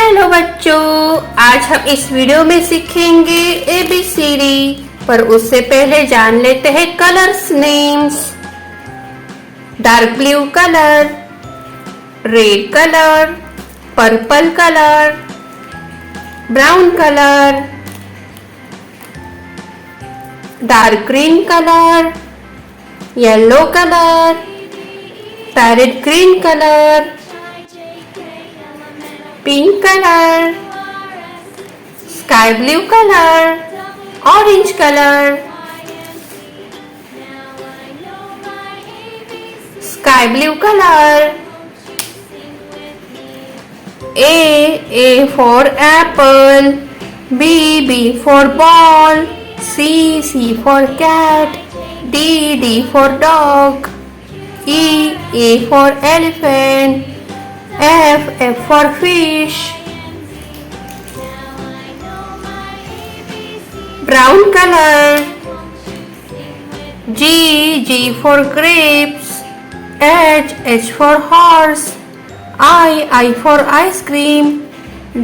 Hello बच्चों, आज हम इस वीडियो में सीखेंगे एबीसीडी। पर उससे पहले जान लेते हैं colours names. Dark blue colour, red colour, purple colour, brown colour, dark green colour, yellow colour, parrot green colour, pink color, sky blue color, orange color, sky blue color. A for apple, B for ball, C for cat, D for dog, E for elephant, F for fish. Brown color. G for grapes, H for horse, I for ice cream,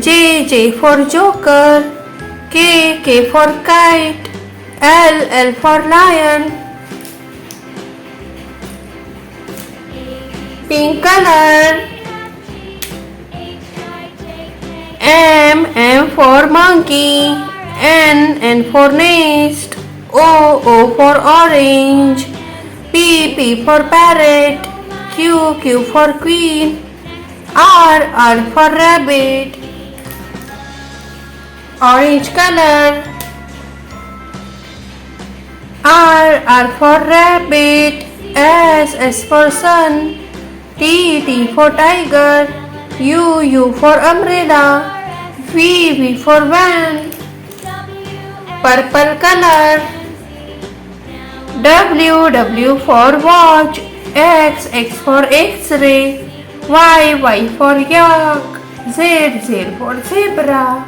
J for joker, K for kite, L for lion. Pink color. M for monkey, N for nest, O for orange, P for parrot, Q for queen, R for rabbit. Orange color. R for rabbit, S for sun, T for tiger, U for umbrella, V for van. Purple color. W for watch, X for x-ray, Y for yak, Z for zebra.